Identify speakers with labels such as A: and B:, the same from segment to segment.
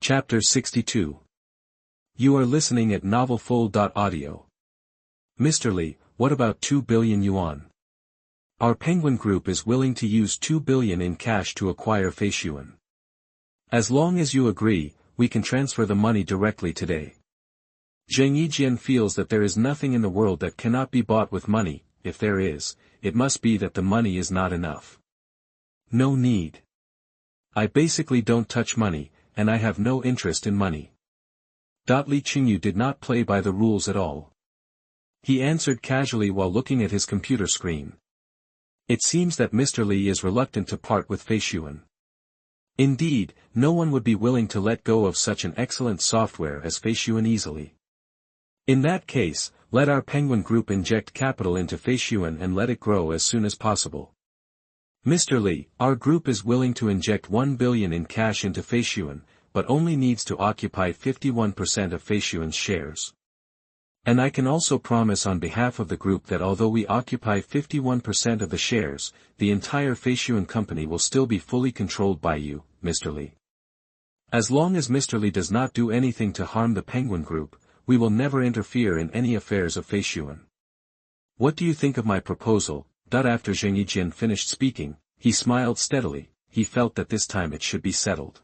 A: Chapter 62. You are listening at novelfull.audio. Mr. Li, what about 2 billion yuan? Our Penguin Group is willing to use 2 billion in cash to acquire Feishuan. As long as you agree, we can transfer the money directly today. Zheng Yijian feels that there is nothing in the world that cannot be bought with money. If there is, it must be that the money is not enough. No need. I basically don't touch money, and I have no interest in money. Li Chengyu did not play by the rules at all. He answered casually while looking at his computer screen. It seems that Mr. Li is reluctant to part with Feishuan. Indeed, no one would be willing to let go of such an excellent software as Feishuan easily. In that case, let our Penguin Group inject capital into Feishuan and let it grow as soon as possible. Mr. Li, our group is willing to inject 1 billion in cash into Feishuan, but only needs to occupy 51% of Feishuan's shares. And I can also promise on behalf of the group that although we occupy 51% of the shares, the entire Feishuan company will still be fully controlled by you, Mr. Li. As long as Mr. Li does not do anything to harm the Penguin Group, we will never interfere in any affairs of Feishuan. What do you think of my proposal? After Zheng Yijian finished speaking, he smiled steadily. He felt that this time it should be settled.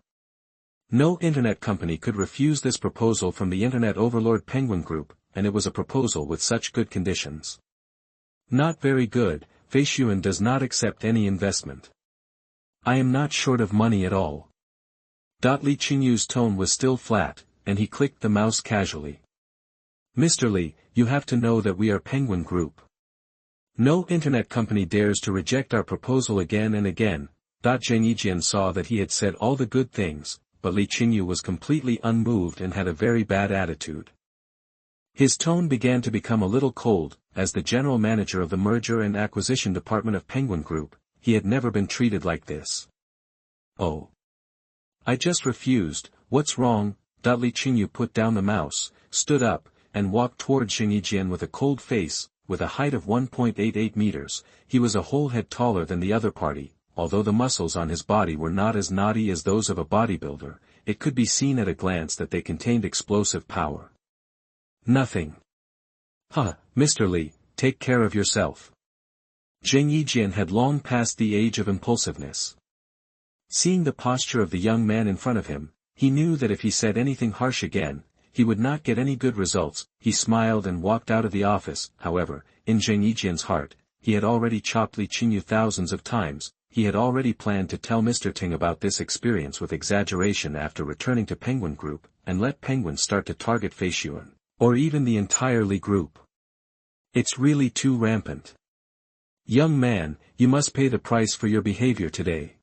A: No internet company could refuse this proposal from the internet overlord Penguin Group, and it was a proposal with such good conditions. Not very good. Feishuan does not accept any investment. I am not short of money at all. Li Chengyu's tone was still flat, and he clicked the mouse casually. Mr. Li, you have to know that we are Penguin Group. No internet company dares to reject our proposal again and again. Zheng Yijian saw that he had said all the good things, but Li Chengyu was completely unmoved and had a very bad attitude. His tone began to become a little cold. As the general manager of the merger and acquisition department of Penguin Group, he had never been treated like this. Oh. I just refused. What's wrong? Li Chengyu put down the mouse, stood up, and walked toward Zheng Yijian with a cold face. With a height of 1.88 meters, he was a whole head taller than the other party. Although the muscles on his body were not as knotty as those of a bodybuilder, it could be seen at a glance that they contained explosive power. Nothing. Mr. Li, take care of yourself. Zheng Yijian had long passed the age of impulsiveness. Seeing the posture of the young man in front of him, he knew that if he said anything harsh again, he would not get any good results. He smiled and walked out of the office. However, in Zheng Yijian's heart, he had already chopped Li Chengyu thousands of times. He had already planned to tell Mr. Ting about this experience with exaggeration after returning to Penguin Group, and let Penguin start to target Feishuan, or even the entire Li Group. It's really too rampant. Young man, you must pay the price for your behavior today.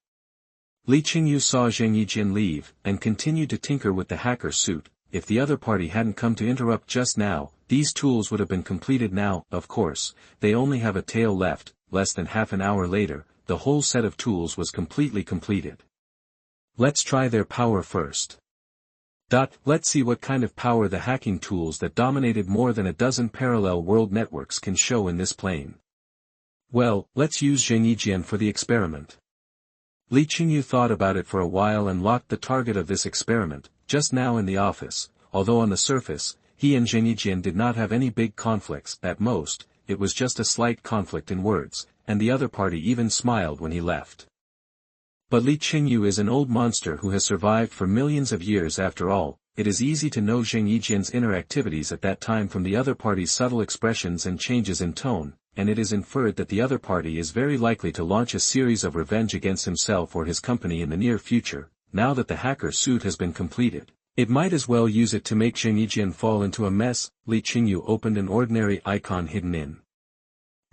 A: Li Chengyu saw Zheng Yijian leave, and continued to tinker with the hacker suit. If the other party hadn't come to interrupt just now, these tools would have been completed now. Of course, they only have a tail left. Less than half an hour later, the whole set of tools was completely completed. Let's try their power first. Let's see what kind of power the hacking tools that dominated more than a dozen parallel world networks can show in this plane. Well, let's use Zheng Yijian for the experiment. Li Chengyu thought about it for a while and locked the target of this experiment, just now in the office. Although on the surface, he and Zheng Yijian did not have any big conflicts. At most, it was just a slight conflict in words, and the other party even smiled when he left. But Li Chengyu is an old monster who has survived for millions of years after all. It is easy to know Zheng Yijian's inner activities at that time from the other party's subtle expressions and changes in tone, and it is inferred that the other party is very likely to launch a series of revenge against himself or his company in the near future. Now that the hacker suit has been completed, it might as well use it to make Zheng Yijian fall into a mess. Li Chengyu opened an ordinary icon hidden in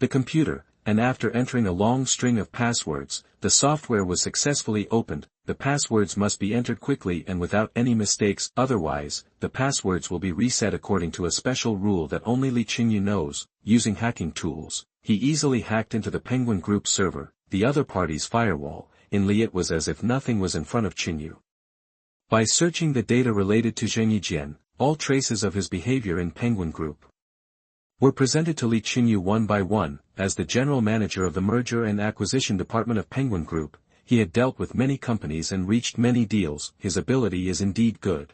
A: the computer, and after entering a long string of passwords, the software was successfully opened. The passwords must be entered quickly and without any mistakes, otherwise, the passwords will be reset according to a special rule that only Li Chengyu knows. Using hacking tools, he easily hacked into the Penguin Group server, the other party's firewall. In Li it was as if nothing was in front of Chengyu. By searching the data related to Zheng Yijian, all traces of his behavior in Penguin Group were presented to Li Chengyu one by one. As the general manager of the merger and acquisition department of Penguin Group, he had dealt with many companies and reached many deals. His ability is indeed good.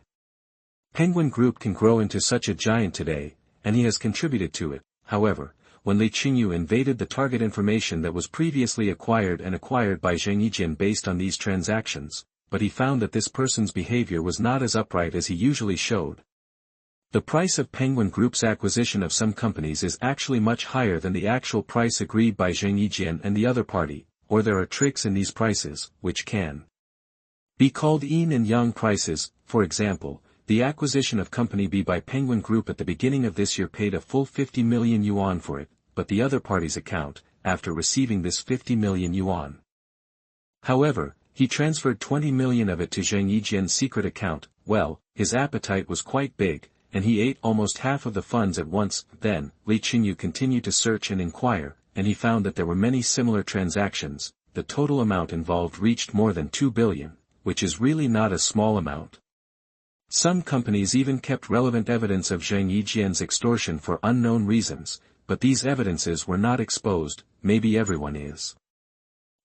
A: Penguin Group can grow into such a giant today, and he has contributed to it. However, when Chengyu invaded the target information that was previously acquired by Zheng Yijian based on these transactions, but he found that this person's behavior was not as upright as he usually showed. The price of Penguin Group's acquisition of some companies is actually much higher than the actual price agreed by Zheng Yijian and the other party, or there are tricks in these prices, which can be called yin and yang prices. For example, the acquisition of Company B by Penguin Group at the beginning of this year paid a full 50 million yuan for it, but the other party's account, after receiving this 50 million yuan. However, he transferred 20 million of it to Zheng Yijian's secret account. Well, his appetite was quite big, and he ate almost half of the funds at once. Then, Chengyu continued to search and inquire, and he found that there were many similar transactions. The total amount involved reached more than 2 billion, which is really not a small amount. Some companies even kept relevant evidence of Zheng Yijian's extortion for unknown reasons, but these evidences were not exposed. Maybe everyone is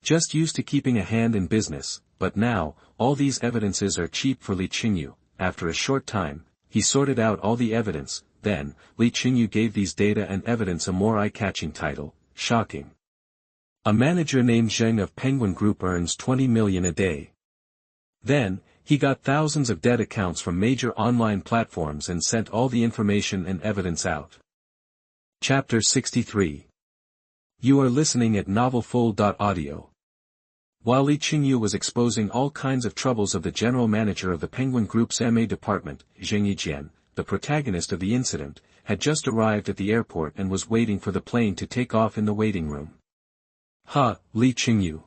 A: just used to keeping a hand in business, but now, all these evidences are cheap for Chengyu. After a short time, he sorted out all the evidence. Then, Chengyu gave these data and evidence a more eye-catching title: shocking. A manager named Zheng of Penguin Group earns 20 million a day. Then, he got thousands of dead accounts from major online platforms and sent all the information and evidence out. Chapter 63. You are listening at novelfull.audio. While Chengyu was exposing all kinds of troubles of the general manager of the Penguin Group's MA department, Zheng Yijian, the protagonist of the incident, had just arrived at the airport and was waiting for the plane to take off in the waiting room. Ha, Chengyu.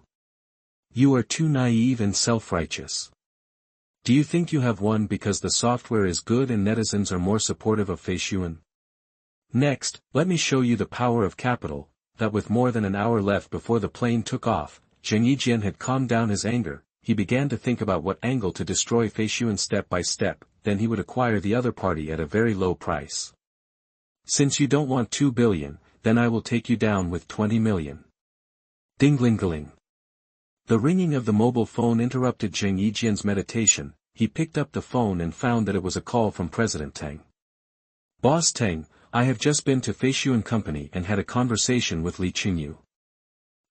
A: You are too naive and self-righteous. Do you think you have won because the software is good and netizens are more supportive of Feishuan? Next, let me show you the power of capital. That with more than an hour left before the plane took off, Zheng Yijian had calmed down his anger. He began to think about what angle to destroy Feishuan step by step, then he would acquire the other party at a very low price. Since you don't want 2 billion, then I will take you down with 20 million. Ding-ling-ling. The ringing of the mobile phone interrupted Zheng Yijian's meditation. He picked up the phone and found that it was a call from President Tang. Boss Tang, I have just been to Feishuan Company and had a conversation with Chengyu.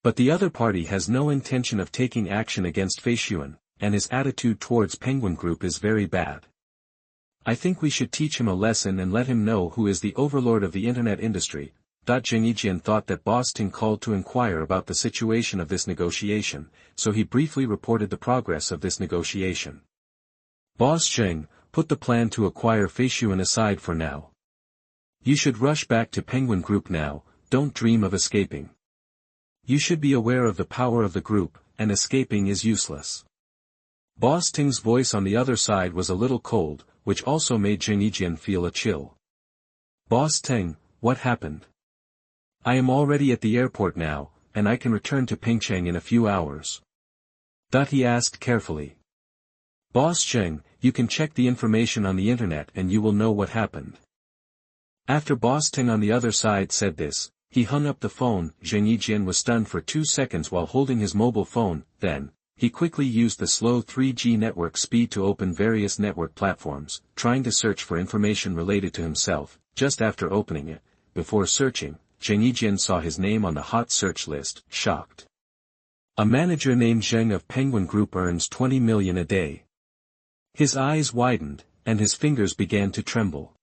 A: But the other party has no intention of taking action against Feishuan, and his attitude towards Penguin Group is very bad. I think we should teach him a lesson and let him know who is the overlord of the internet industry. Zheng Yijian thought that Boss Ting called to inquire about the situation of this negotiation, so he briefly reported the progress of this negotiation. Boss Zheng, put the plan to acquire Feishuan aside for now. You should rush back to Penguin Group now. Don't dream of escaping. You should be aware of the power of the group, and escaping is useless. Boss Ting's voice on the other side was a little cold, which also made Zheng Yijian feel a chill. Boss Ting, what happened? I am already at the airport now, and I can return to Pingcheng in a few hours. He asked carefully. Boss Zheng, you can check the information on the internet and you will know what happened. After Boss Ting on the other side said this, he hung up the phone. Zheng Yijian was stunned for 2 seconds while holding his mobile phone. Then, he quickly used the slow 3G network speed to open various network platforms, trying to search for information related to himself. Just after opening it, before searching, Zheng Yijian saw his name on the hot search list. Shocked. A manager named Zheng of Penguin Group earns 20 million a day. His eyes widened, and his fingers began to tremble.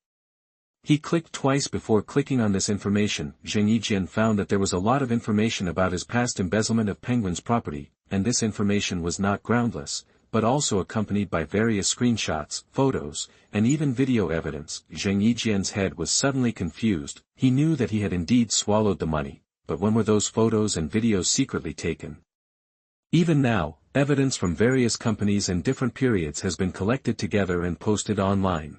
A: He clicked twice before clicking on this information. Zheng Yijian found that there was a lot of information about his past embezzlement of Penguin's property, and this information was not groundless, but also accompanied by various screenshots, photos, and even video evidence. Zheng Yijian's head was suddenly confused. He knew that he had indeed swallowed the money, but when were those photos and videos secretly taken? Even now, evidence from various companies and different periods has been collected together and posted online.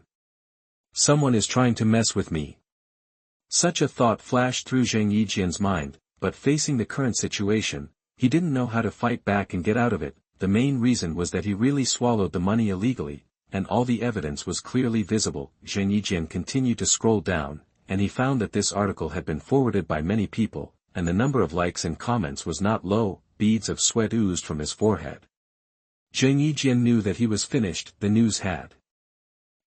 A: Someone is trying to mess with me. Such a thought flashed through Zheng Yijian's mind, but facing the current situation, he didn't know how to fight back and get out of it. The main reason was that he really swallowed the money illegally, and all the evidence was clearly visible. Zheng Yijian continued to scroll down, and he found that this article had been forwarded by many people, and the number of likes and comments was not low. beads of sweat oozed from his forehead. Chengyu knew that he was finished. The news had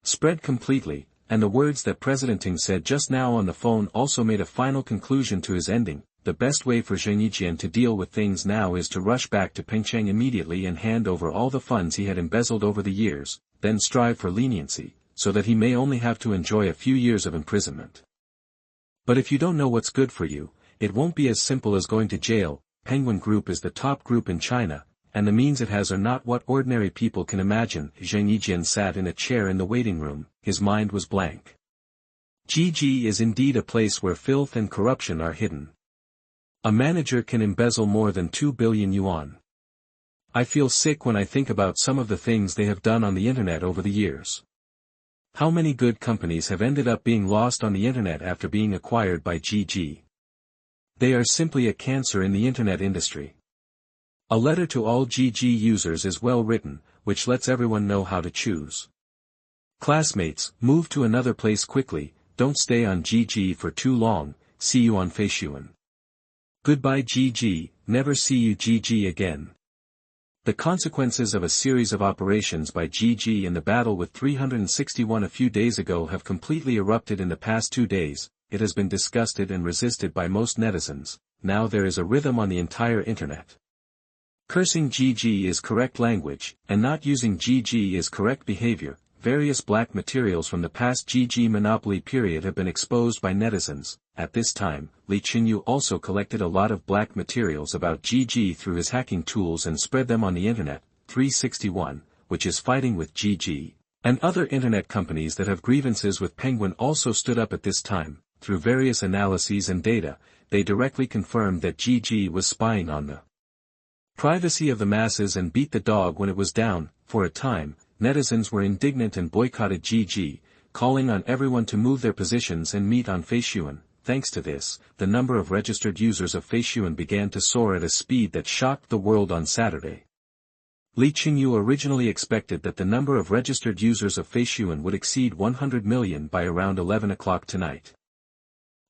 A: spread completely, and the words that President Ting said just now on the phone also made a final conclusion to his ending. The best way for Chengyu to deal with things now is to rush back to Pengcheng immediately and hand over all the funds he had embezzled over the years, then strive for leniency, so that he may only have to enjoy a few years of imprisonment. But if you don't know what's good for you, it won't be as simple as going to jail. Penguin Group is the top group in China, and the means it has are not what ordinary people can imagine. Zheng Yijian sat in a chair in the waiting room, his mind was blank. GG is indeed a place where filth and corruption are hidden. A manager can embezzle more than 2 billion yuan. I feel sick when I think about some of the things they have done on the internet over the years. How many good companies have ended up being lost on the internet after being acquired by GG? They are simply a cancer in the internet industry. A letter to all GG users is well written, which lets everyone know how to choose. Classmates, move to another place quickly, don't stay on GG for too long, see you on Feishuan. Goodbye GG, never see you GG again. The consequences of a series of operations by GG in the battle with 361 a few days ago have completely erupted in the past 2 days. It has been disgusted and resisted by most netizens. Now there is a rhythm on the entire internet. Cursing GG is correct language, and not using GG is correct behavior. Various black materials from the past GG monopoly period have been exposed by netizens. At this time, Chengyu also collected a lot of black materials about GG through his hacking tools and spread them on the internet. 361, which is fighting with GG, and other internet companies that have grievances with Penguin also stood up at this time. Through various analyses and data, they directly confirmed that GG was spying on the privacy of the masses and beat the dog when it was down. For a time, netizens were indignant and boycotted GG, calling on everyone to move their positions and meet on Feishuan. Thanks to this, the number of registered users of Feishuan began to soar at a speed that shocked the world on Saturday. Chengyu originally expected that the number of registered users of Feishuan would exceed 100 million by around 11 o'clock tonight.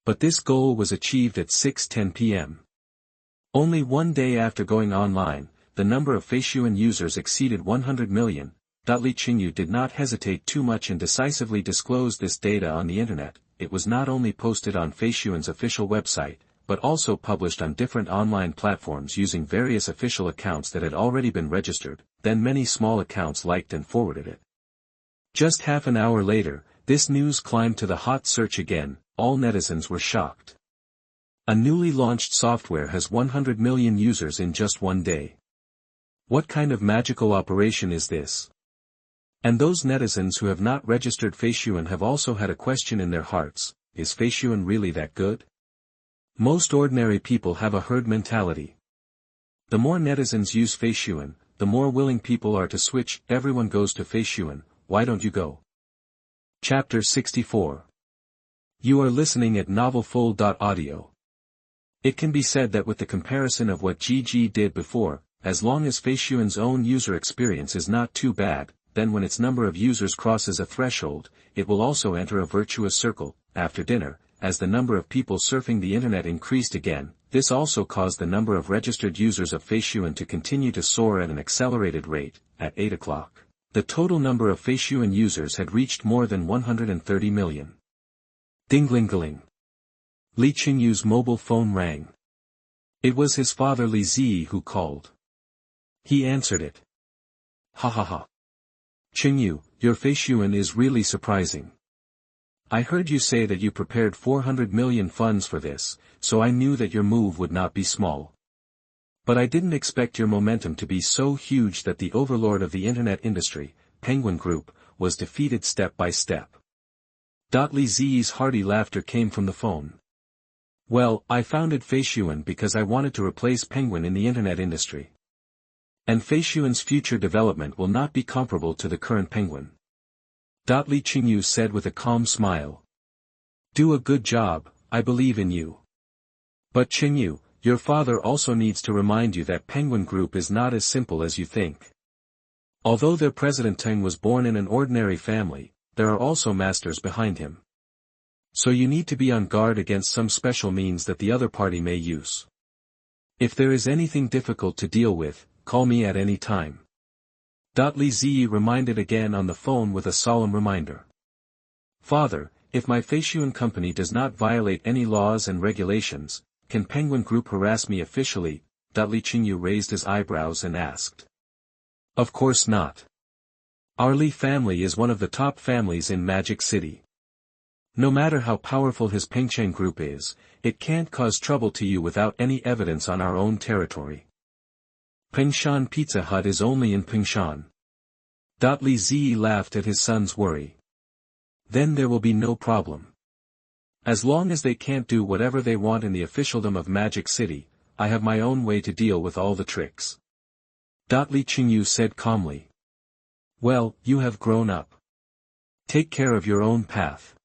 A: But this goal was achieved at 6:10 p.m. Only 1 day after going online, the number of Feishuan users exceeded 100 million. Chengyu did not hesitate too much and decisively disclosed this data on the internet. It was not only posted on Feishuan's official website, but also published on different online platforms using various official accounts that had already been registered. Then many small accounts liked and forwarded it. Just half an hour later, this news climbed to the hot search again. All netizens were shocked. A newly launched software has 100 million users in just 1 day. What kind of magical operation is this? And those netizens who have not registered Feishuan have also had a question in their hearts: is Feishuan really that good? Most ordinary people have a herd mentality. The more netizens use Feishuan, the more willing people are to switch. Everyone goes to Feishuan, why don't you go? Chapter 64. You are listening at novelfull.audio. It can be said that with the comparison of what GG did before, as long as Feishuan's own user experience is not too bad, then when its number of users crosses a threshold, it will also enter a virtuous circle. After dinner, as the number of people surfing the internet increased again, this also caused the number of registered users of Feishuan to continue to soar at an accelerated rate. At 8 o'clock, the total number of Feishuan users had reached more than 130 million. Ding-ling-ling. Chenyu's mobile phone rang. It was his father Li Zi who called. He answered it. Ha ha ha. Chengyu, your Feishuan is really surprising. I heard you say that you prepared 400 million funds for this, so I knew that your move would not be small. But I didn't expect your momentum to be so huge that the overlord of the internet industry, Penguin Group, was defeated step by step. Li Zi's hearty laughter came from the phone. Well, I founded Feishuan because I wanted to replace Penguin in the internet industry. And Feishuan's future development will not be comparable to the current Penguin. Li Chengyu said with a calm smile. Do a good job, I believe in you. But Chengyu, your father also needs to remind you that Penguin Group is not as simple as you think. Although their president Teng was born in an ordinary family, there are also masters behind him. So you need to be on guard against some special means that the other party may use. If there is anything difficult to deal with, call me at any time. Li Ziyi reminded again on the phone with a solemn reminder. Father, if my Feishuan company does not violate any laws and regulations, can Penguin Group harass me officially? Li Chengyu raised his eyebrows and asked. Of course not. Our Li family is one of the top families in Magic City. No matter how powerful his Pengcheng Group is, it can't cause trouble to you without any evidence on our own territory. Pengshan Pizza Hut is only in Pengshan. Li Ziyi laughed at his son's worry. Then there will be no problem. As long as they can't do whatever they want in the officialdom of Magic City, I have my own way to deal with all the tricks. Li Chengyu said calmly. Well, you have grown up. Take care of your own path.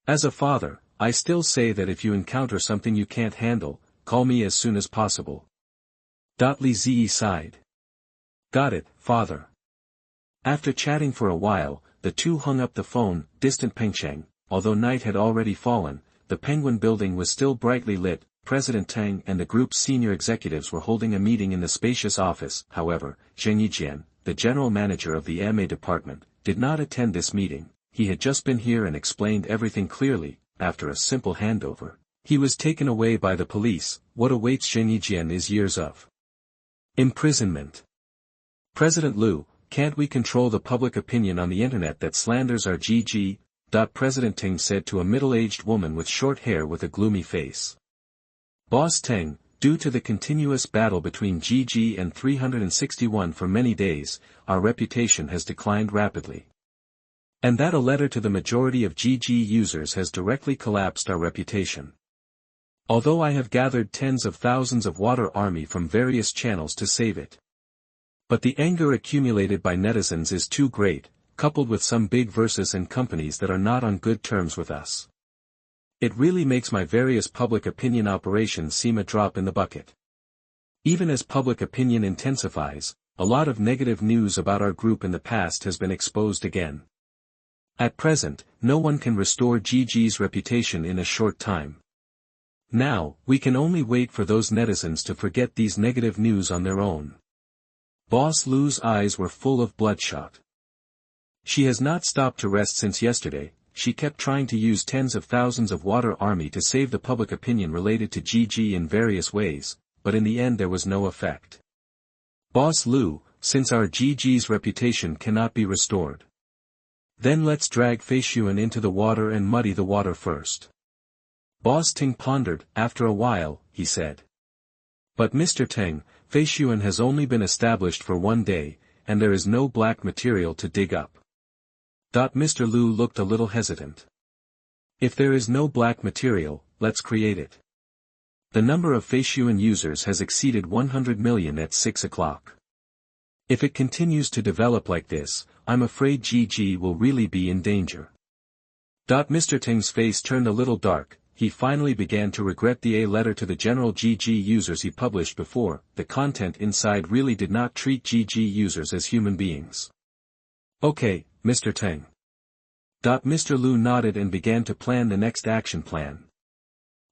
A: As a father, I still say that if you encounter something you can't handle, call me as soon as possible. Li Ziyi sighed. Got it, father. After chatting for a while, the two hung up the phone. Distant Pengcheng, although night had already fallen, the Penguin building was still brightly lit. President Tang and the group's senior executives were holding a meeting in the spacious office. However, Chengyu, the general manager of the MA department, did not attend this meeting. He had just been here and explained everything clearly. After a simple handover, he was taken away by the police. What awaits Chengyu is years of imprisonment. President Liu, can't we control the public opinion on the internet that slanders our GG? President Tang said to a middle-aged woman with short hair with a gloomy face. Boss Tang, due to the continuous battle between GG and 361 for many days, our reputation has declined rapidly. And that a letter to the majority of GG users has directly collapsed our reputation. Although I have gathered tens of thousands of water army from various channels to save it. But the anger accumulated by netizens is too great, coupled with some big verses and companies that are not on good terms with us. It really makes my various public opinion operations seem a drop in the bucket. Even as public opinion intensifies, a lot of negative news about our group in the past has been exposed again. At present, no one can restore GG's reputation in a short time. Now, we can only wait for those netizens to forget these negative news on their own. Boss Lu's eyes were full of bloodshot. She has not stopped to rest since yesterday. She kept trying to use tens of thousands of water army to save the public opinion related to GG in various ways, but in the end there was no effect. Boss Lu, since our GG's reputation cannot be restored, then let's drag Feishuan into the water and muddy the water first. Boss Ting pondered. After a while, he said. But Mr. Teng, Feishuan has only been established for 1 day, and there is no black material to dig up. Mr. Lu looked a little hesitant. If there is no black material, let's create it. The number of Feishuan users has exceeded 100 million at 6 o'clock. If it continues to develop like this, I'm afraid GG will really be in danger. Mr. Teng's face turned a little dark. He finally began to regret the letter to the general GG users he published before. The content inside really did not treat GG users as human beings. Okay, Mr. Teng. Mr. Lu nodded and began to plan the next action plan.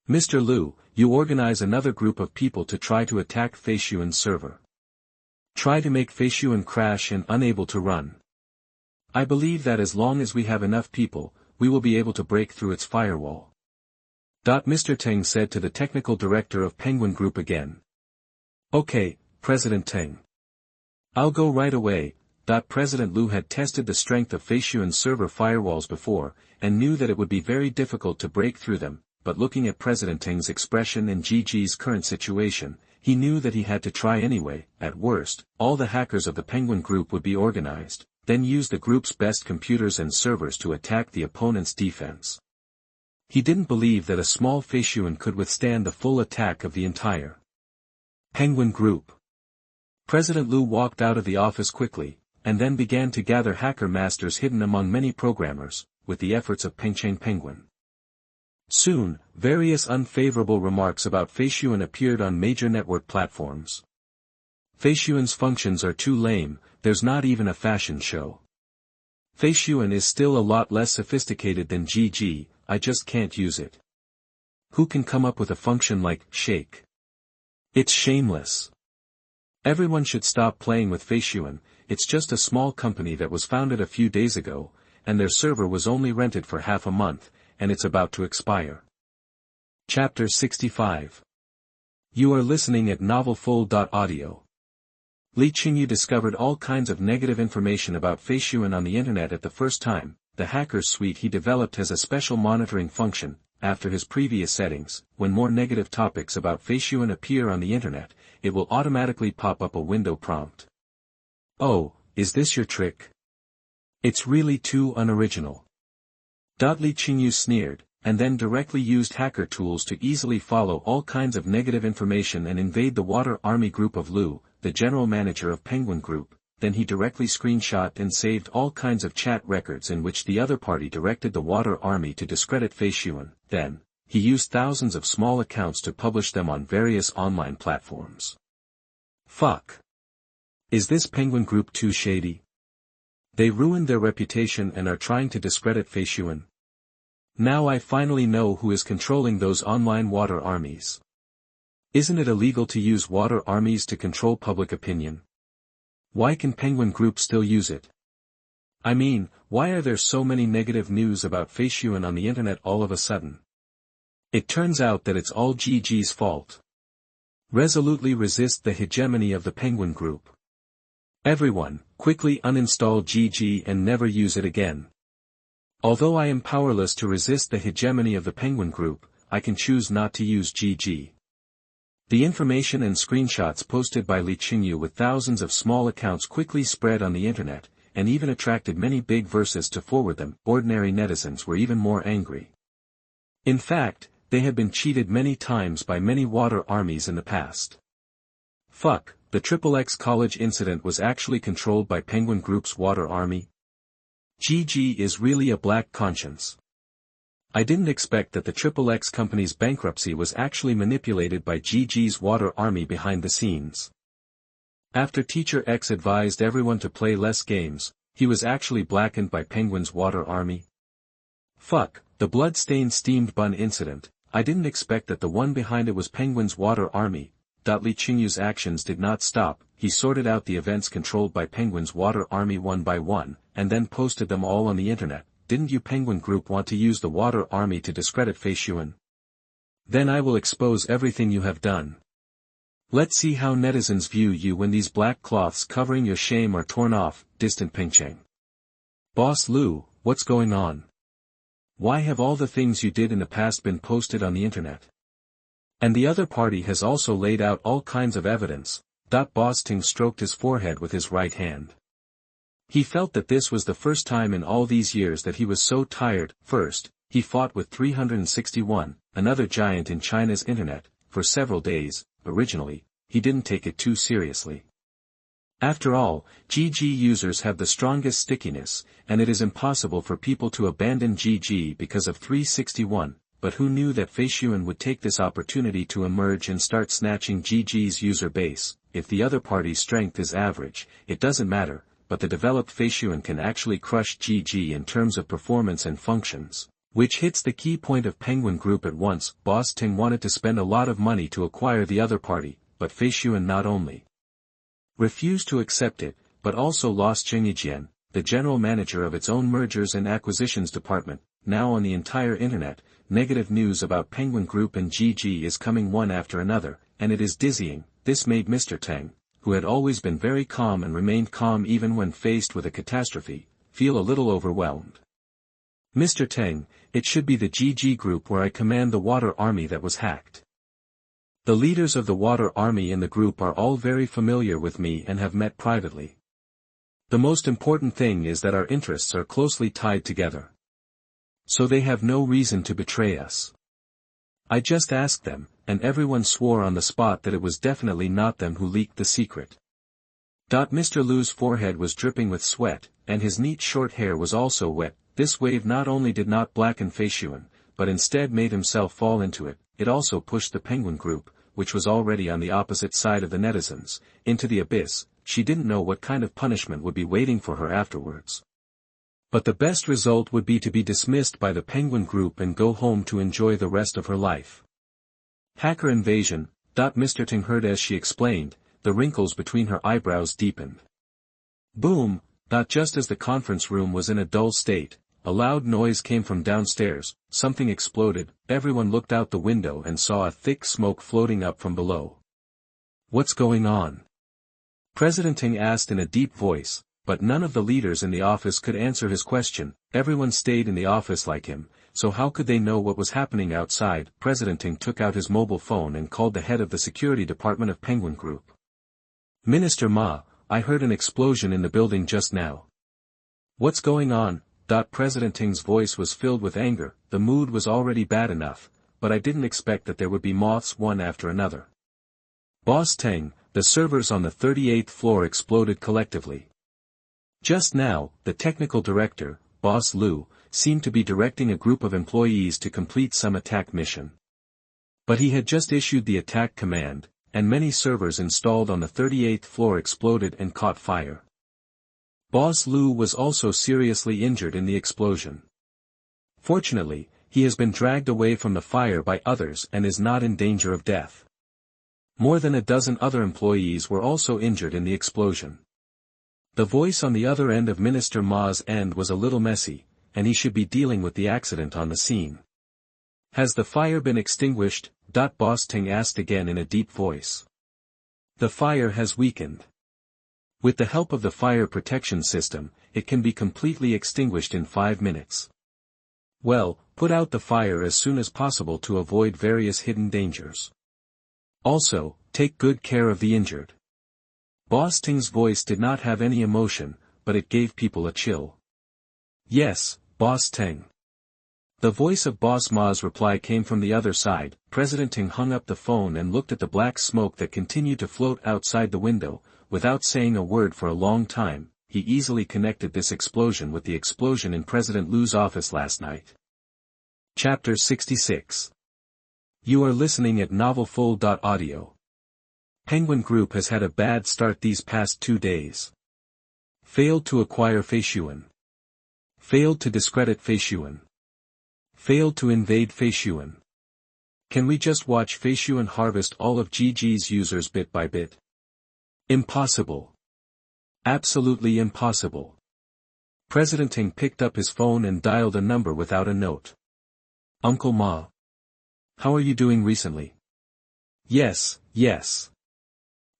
A: Mr. Lu, you organize another group of people to try to attack Feishuan's server. Try to make Feishuan crash and unable to run. I believe that as long as we have enough people, we will be able to break through its firewall. Mr. Teng said to the technical director of Penguin Group again. Okay, President Teng. I'll go right away. President Lu had tested the strength of Feishuan's server firewalls before, and knew that it would be very difficult to break through them, but looking at President Teng's expression and GG's current situation, he knew that he had to try anyway. At worst, all the hackers of the Penguin Group would be organized, then use the group's best computers and servers to attack the opponent's defense. He didn't believe that a small Feishuan could withstand the full attack of the entire Penguin Group. President Lu walked out of the office quickly, and then began to gather hacker masters hidden among many programmers, with the efforts of Pengcheng Penguin. Soon, various unfavorable remarks about Feishuan appeared on major network platforms. Feishuan's functions are too lame, there's not even a fashion show. Feishuan is still a lot less sophisticated than GG, I just can't use it. Who can come up with a function like shake? It's shameless. Everyone should stop playing with Feishuan. It's just a small company that was founded a few days ago, and their server was only rented for half a month, and it's about to expire. Chapter 65. You are listening at NovelFull.audio. Li Chengyu discovered all kinds of negative information about Feishuan on the internet at the first time. The hacker's suite he developed has a special monitoring function. After his previous settings, when more negative topics about Feishuan appear on the internet, it will automatically pop up a window prompt. Oh, is this your trick? It's really too unoriginal. Li Chengyu sneered, and then directly used hacker tools to easily follow all kinds of negative information and invade the Water Army group of Lu, the general manager of Penguin Group. Then he directly screenshot and saved all kinds of chat records in which the other party directed the Water Army to discredit Feishuan. Then, he used thousands of small accounts to publish them on various online platforms. Fuck. Is this Penguin Group too shady? They ruined their reputation and are trying to discredit Feishuan. Now I finally know who is controlling those online water armies. Isn't it illegal to use water armies to control public opinion? Why can Penguin Group still use it? I mean, why are there so many negative news about Feishuan on the internet all of a sudden? It turns out that it's all GG's fault. Resolutely resist the hegemony of the Penguin Group. Everyone, quickly uninstall GG and never use it again. Although I am powerless to resist the hegemony of the Penguin Group, I can choose not to use GG. The information and screenshots posted by Li Chengyu with thousands of small accounts quickly spread on the internet, and even attracted many big verses to forward them. Ordinary netizens were even more angry. In fact, they had been cheated many times by many water armies in the past. Fuck, the XXX college incident was actually controlled by Penguin Group's water army? GG is really a black conscience. I didn't expect that the XXX company's bankruptcy was actually manipulated by GG's water army behind the scenes. After Teacher X advised everyone to play less games, he was actually blackened by Penguin's water army. Fuck, the blood-stained steamed bun incident. I didn't expect that the one behind it was Penguin's water army. Li Chengyu's actions did not stop. He sorted out the events controlled by Penguin's water army one by one, and then posted them all on the internet. Didn't you Penguin Group want to use the water army to discredit Feishuan? Then I will expose everything you have done. Let's see how netizens view you when these black cloths covering your shame are torn off. Distant Pingcheng. Boss Lu, what's going on? Why have all the things you did in the past been posted on the internet? And the other party has also laid out all kinds of evidence. Boss Ting stroked his forehead with his right hand. He felt that this was the first time in all these years that he was so tired. First, he fought with 361, another giant in China's internet, for several days. Originally, he didn't take it too seriously. After all, GG users have the strongest stickiness, and it is impossible for people to abandon GG because of 361, but who knew that Feishuan would take this opportunity to emerge and start snatching GG's user base? If the other party's strength is average, it doesn't matter, but the developed Feishuan can actually crush GG in terms of performance and functions, which hits the key point of Penguin Group at once. Boss Ting wanted to spend a lot of money to acquire the other party, but Feishuan not only refused to accept it, but also lost Chengyu, the general manager of its own mergers and acquisitions department. Now on the entire internet, negative news about Penguin Group and GG is coming one after another, and it is dizzying. This made Mr. Teng, who had always been very calm and remained calm even when faced with a catastrophe, feel a little overwhelmed. Mr. Teng, it should be the GG group where I command the water army that was hacked. The leaders of the water army in the group are all very familiar with me and have met privately. The most important thing is that our interests are closely tied together. So they have no reason to betray us. I just asked them, and everyone swore on the spot that it was definitely not them who leaked the secret. Mr. Lu's forehead was dripping with sweat, and his neat short hair was also wet. This wave not only did not blacken Feishuan, but instead made himself fall into it. It also pushed the Penguin Group, which was already on the opposite side of the netizens, into the abyss. She didn't know what kind of punishment would be waiting for her afterwards. But the best result would be to be dismissed by the Penguin Group and go home to enjoy the rest of her life. Hacker invasion. Mr. Ting heard as she explained, the wrinkles between her eyebrows deepened. Boom! Just as the conference room was in a dull state, a loud noise came from downstairs, something exploded, everyone looked out the window and saw a thick smoke floating up from below. What's going on? President Ting asked in a deep voice, but none of the leaders in the office could answer his question. Everyone stayed in the office like him, so how could they know what was happening outside? President Ting took out his mobile phone and called the head of the security department of Penguin Group. Minister Ma, I heard an explosion in the building just now. What's going on? President Ting's voice was filled with anger. The mood was already bad enough, but I didn't expect that there would be moths one after another. Boss Teng, the servers on the 38th floor exploded collectively. Just now, the technical director, Boss Lu, seemed to be directing a group of employees to complete some attack mission. But he had just issued the attack command, and many servers installed on the 38th floor exploded and caught fire. Boss Lu was also seriously injured in the explosion. Fortunately, he has been dragged away from the fire by others and is not in danger of death. More than a dozen other employees were also injured in the explosion. The voice on the other end of Minister Ma's end was a little messy, and he should be dealing with the accident on the scene. Has the fire been extinguished? Boss Ting asked again in a deep voice. The fire has weakened. With the help of the fire protection system, it can be completely extinguished in 5 minutes. Well, put out the fire as soon as possible to avoid various hidden dangers. Also, take good care of the injured. Boss Ting's voice did not have any emotion, but it gave people a chill. Yes, Boss Ting. The voice of Boss Ma's reply came from the other side. President Ting hung up the phone and looked at the black smoke that continued to float outside the window. Without saying a word for a long time, he easily connected this explosion with the explosion in President Lu's office last night. Chapter 66. You are listening at novelfull.audio. Penguin Group has had a bad start these past 2 days. Failed to acquire Feishuan. Failed to discredit Feishuan. Failed to invade Feishuan. Can we just watch Feishuan harvest all of GG's users bit by bit? Impossible. Absolutely impossible. President Ting picked up his phone and dialed a number without a note. Uncle Ma. How are you doing recently? Yes, yes.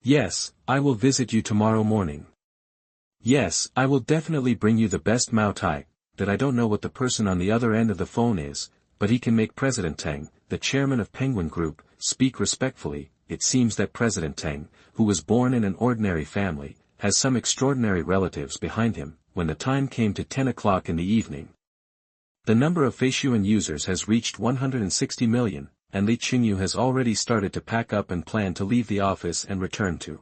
A: Yes, I will visit you tomorrow morning. Yes, I will definitely bring you the best Mao Tai. That I don't know what the person on the other end of the phone is, but he can make President Teng, the chairman of Penguin Group, speak respectfully. It seems that President Teng, who was born in an ordinary family, has some extraordinary relatives behind him. When the time came to 10 o'clock in the evening, the number of Feishuan users has reached 160 million, and Li Chengyu has already started to pack up and plan to leave the office and return to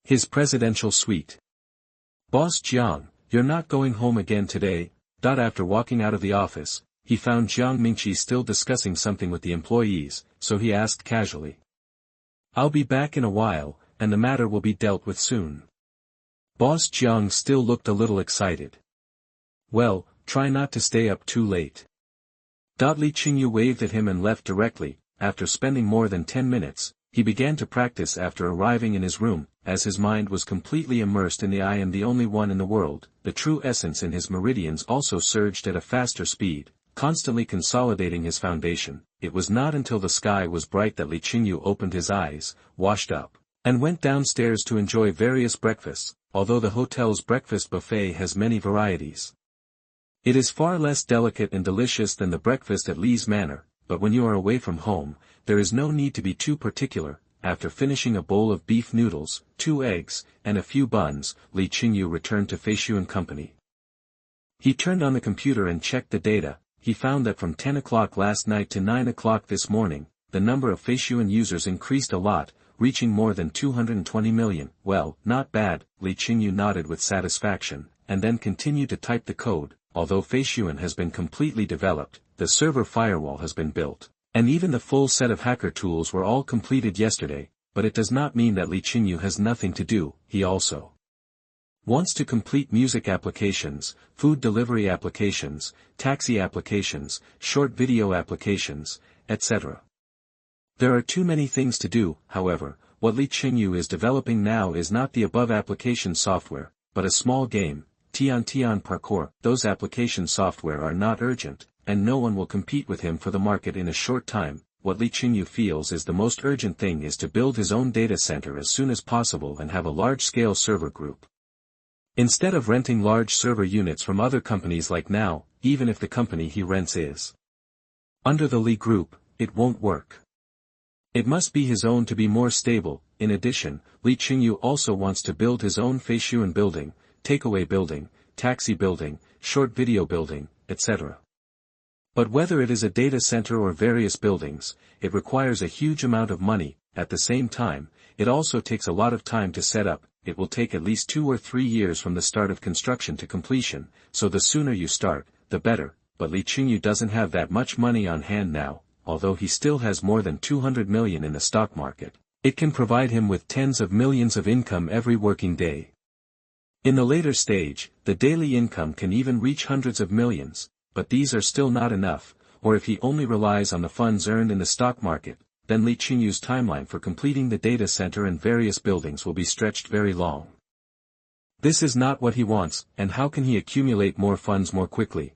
A: his presidential suite. Boss Jiang, you're not going home again today? After walking out of the office, he found Jiang Mingqi still discussing something with the employees, so he asked casually. I'll be back in a while, and the matter will be dealt with soon. Boss Jiang still looked a little excited. Well, try not to stay up too late. Li Chengyu waved at him and left directly. After spending more than 10 minutes, he began to practice after arriving in his room. As his mind was completely immersed in the I am the only one in the world, the true essence in his meridians also surged at a faster speed, constantly consolidating his foundation. It was not until the sky was bright that Li Chengyu opened his eyes, washed up, and went downstairs to enjoy various breakfasts, although the hotel's breakfast buffet has many varieties. It is far less delicate and delicious than the breakfast at Li's Manor, but when you are away from home, there is no need to be too particular. After finishing a bowl of beef noodles, 2 eggs, and a few buns, Li Chengyu returned to Feishuan Company. He turned on the computer and checked the data. He found that from 10 o'clock last night to 9 o'clock this morning, the number of Feishuan users increased a lot, reaching more than 220 million. Well, not bad, Li Chengyu nodded with satisfaction, and then continued to type the code. Although Feishuan has been completely developed, the server firewall has been built, and even the full set of hacker tools were all completed yesterday, but it does not mean that Li Chengyu has nothing to do. He also wants to complete music applications, food delivery applications, taxi applications, short video applications, etc. There are too many things to do, however. What Chengyu is developing now is not the above application software, but a small game, Tian Parkour. Those application software are not urgent, and no one will compete with him for the market in a short time. What Chengyu feels is the most urgent thing is to build his own data center as soon as possible and have a large-scale server group. Instead of renting large server units from other companies like now, even if the company he rents is under the Li group, it won't work. It must be his own to be more stable. In addition, Chengyu also wants to build his own Feishuan building, takeaway building, taxi building, short video building, etc. But whether it is a data center or various buildings, it requires a huge amount of money. At the same time, it also takes a lot of time to set up. It will take at least 2 or 3 years from the start of construction to completion, so the sooner you start, the better. But Chengyu doesn't have that much money on hand now, although he still has more than 200 million in the stock market. It can provide him with tens of millions of income every working day. In the later stage, the daily income can even reach hundreds of millions, but these are still not enough, or if he only relies on the funds earned in the stock market, then Chengyu's timeline for completing the data center and various buildings will be stretched very long. This is not what he wants, and how can he accumulate more funds more quickly?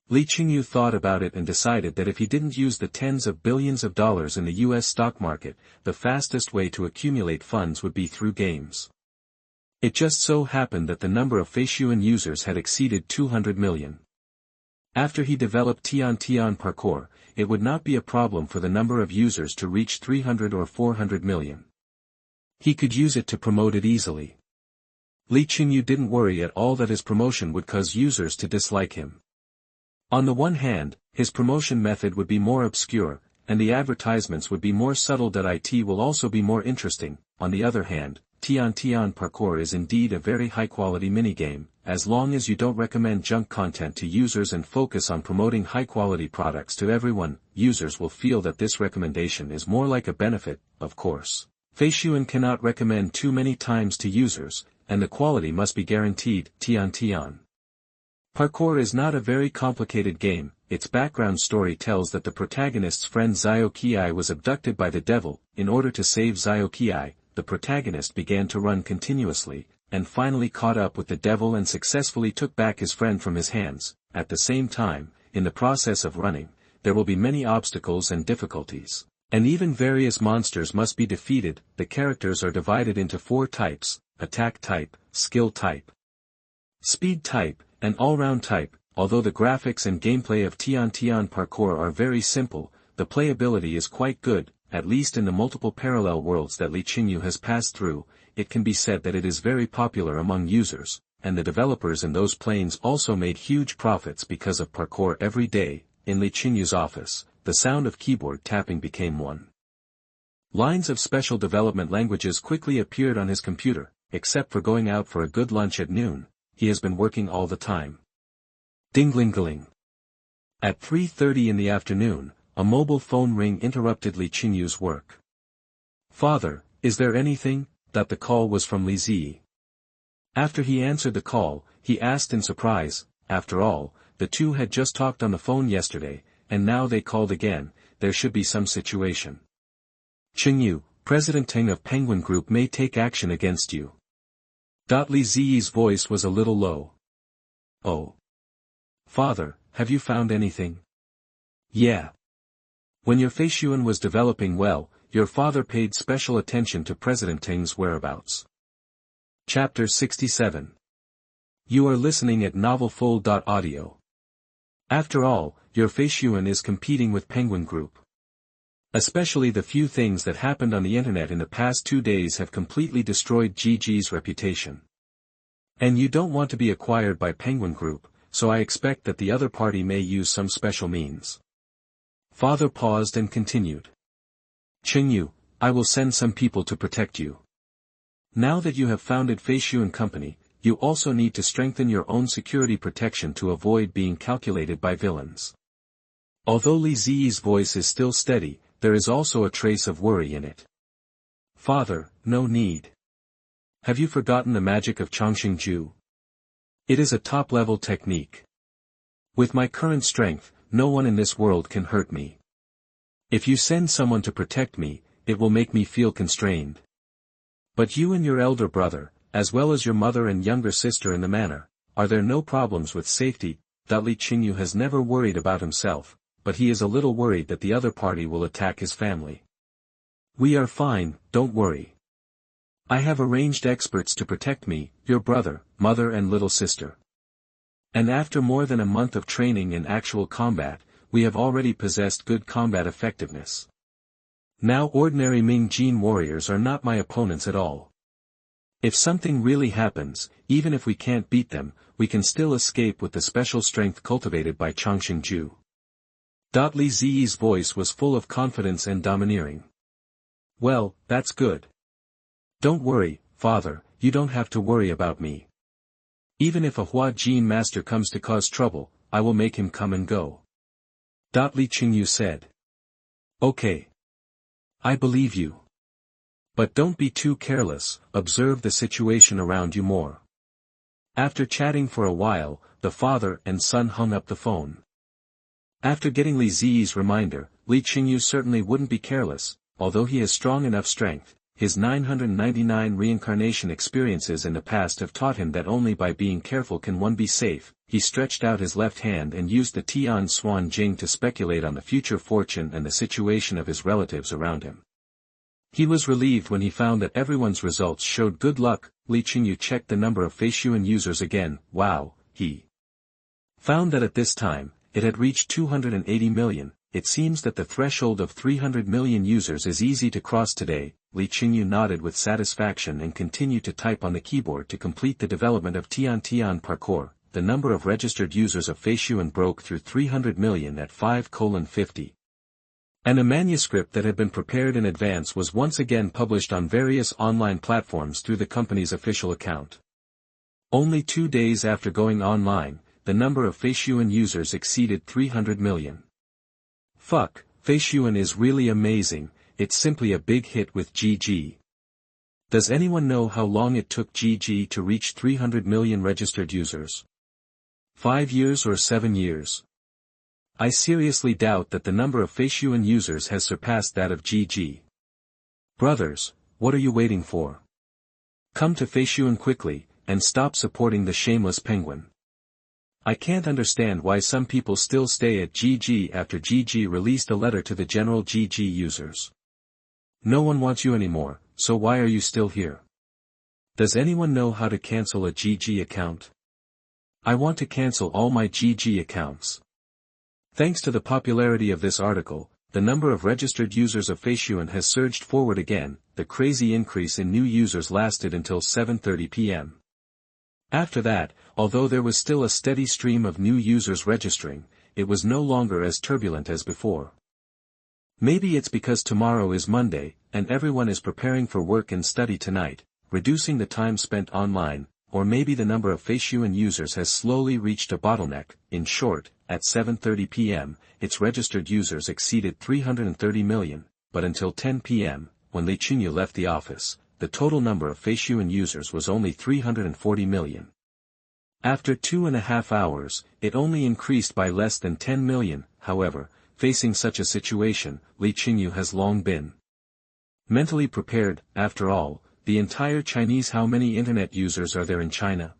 A: Chengyu thought about it and decided that if he didn't use the tens of billions of dollars in the US stock market, the fastest way to accumulate funds would be through games. It just so happened that the number of Feishuan users had exceeded 200 million. After he developed Tian Parkour, it would not be a problem for the number of users to reach 300 or 400 million. He could use it to promote it easily. Chengyu didn't worry at all that his promotion would cause users to dislike him. On the one hand, his promotion method would be more obscure, and the advertisements would be more subtle. It will also be more interesting. On the other hand, Tian Parkour is indeed a very high-quality minigame. As long as you don't recommend junk content to users and focus on promoting high-quality products to everyone, users will feel that this recommendation is more like a benefit. Of course, Feishuan cannot recommend too many times to users, and the quality must be guaranteed. Tian Parkour is not a very complicated game. Its background story tells that the protagonist's friend Xiao was abducted by the devil. In order to save Xiao, the protagonist began to run continuously, and finally caught up with the devil and successfully took back his friend from his hands. At the same time, in the process of running, there will be many obstacles and difficulties, and even various monsters must be defeated. The characters are divided into 4 types: attack type, skill type, speed type, and all-round type. Although the graphics and gameplay of Tian Parkour are very simple, the playability is quite good. At least in the multiple parallel worlds that Chengyu has passed through, it can be said that it is very popular among users, and the developers in those planes also made huge profits because of parkour every day. In Chengyu's office, the sound of keyboard tapping became one. Lines of special development languages quickly appeared on his computer. Except for going out for a good lunch at noon, he has been working all the time. Ding-ling-ling. At 3:30 in the afternoon, a mobile phone ring interrupted Chengyu's work. "Father, is there anything?" That the call was from Li Ziyi. After he answered the call, he asked in surprise. After all, the two had just talked on the phone yesterday, and now they called again. There should be some situation. "Chengyu, President Teng of Penguin Group may take action against you." Li Ziyi's voice was a little low. "Oh. Father, have you found anything?" "Yeah. When your Feishuan was developing well, your father paid special attention to President Teng's whereabouts." Chapter 67. You are listening at novelfull.audio. After all, your Feishuan is competing with Penguin Group. Especially the few things that happened on the internet in the past 2 days have completely destroyed GG's reputation. And you don't want to be acquired by Penguin Group, so I expect that the other party may use some special means. Father paused and continued. "Chengyu, I will send some people to protect you. Now that you have founded Feishuan Company, you also need to strengthen your own security protection to avoid being calculated by villains." Although Li Ziyi's voice is still steady, there is also a trace of worry in it. "Father, no need. Have you forgotten the magic of Chongqing? It is a top-level technique. With my current strength, no one in this world can hurt me. If you send someone to protect me, it will make me feel constrained. But you and your elder brother, as well as your mother and younger sister in the manor, are there no problems with safety? Li Chengyu has never worried about himself, but he is a little worried that the other party will attack his family. We are fine, don't worry. I have arranged experts to protect me, your brother, mother and little sister. And after more than a month of training in actual combat, we have already possessed good combat effectiveness. Now ordinary Ming Jin warriors are not my opponents at all. If something really happens, even if we can't beat them, we can still escape with the special strength cultivated by Chengyu. Li Ziyi's voice was full of confidence and domineering. Well, that's good. Don't worry, father, you don't have to worry about me. Even if a Hua Jin master comes to cause trouble, I will make him come and go. Li Chengyu said. Okay. I believe you. But don't be too careless, observe the situation around you more. After chatting for a while, the father and son hung up the phone. After getting Li Ziyi's reminder, Li Chengyu certainly wouldn't be careless, although he has strong enough strength. His 999 reincarnation experiences in the past have taught him that only by being careful can one be safe. He stretched out his left hand and used the Tian Suan Jing to speculate on the future fortune and the situation of his relatives around him. He was relieved when he found that everyone's results showed good luck. Li Chengyu checked the number of Feishuan users again. Wow, he found that at this time, it had reached 280 million. It seems that the threshold of 300 million users is easy to cross today. Li Chengyu nodded with satisfaction and continued to type on the keyboard to complete the development of Tian parkour. The number of registered users of Feishuan broke through 300 million at 5:50. And a manuscript that had been prepared in advance was once again published on various online platforms through the company's official account. Only 2 days after going online, the number of Feishuan users exceeded 300 million. Fuck, Feishuan is really amazing, it's simply a big hit with GG. Does anyone know how long it took GG to reach 300 million registered users? 5 years or 7 years? I seriously doubt that the number of Feishuan users has surpassed that of GG. Brothers, what are you waiting for? Come to Feishuan quickly, and stop supporting the shameless penguin. I can't understand why some people still stay at GG after GG released a letter to the general GG users. No one wants you anymore, so why are you still here? Does anyone know how to cancel a GG account? I want to cancel all my GG accounts. Thanks to the popularity of this article, the number of registered users of Feishuan has surged forward again. The crazy increase in new users lasted until 7:30 p.m. After that, although there was still a steady stream of new users registering, it was no longer as turbulent as before. Maybe it's because tomorrow is Monday, and everyone is preparing for work and study tonight, reducing the time spent online, or maybe the number of Feishuan users has slowly reached a bottleneck. In short, at 7:30 p.m., its registered users exceeded 330 million, but until 10 p.m., when Li Chengyu left the office, the total number of Feishuan users was only 340 million. After 2.5 hours, it only increased by less than 10 million. However, facing such a situation, Li Chengyu has long been mentally prepared. After all, the entire Chinese, how many internet users are there in China?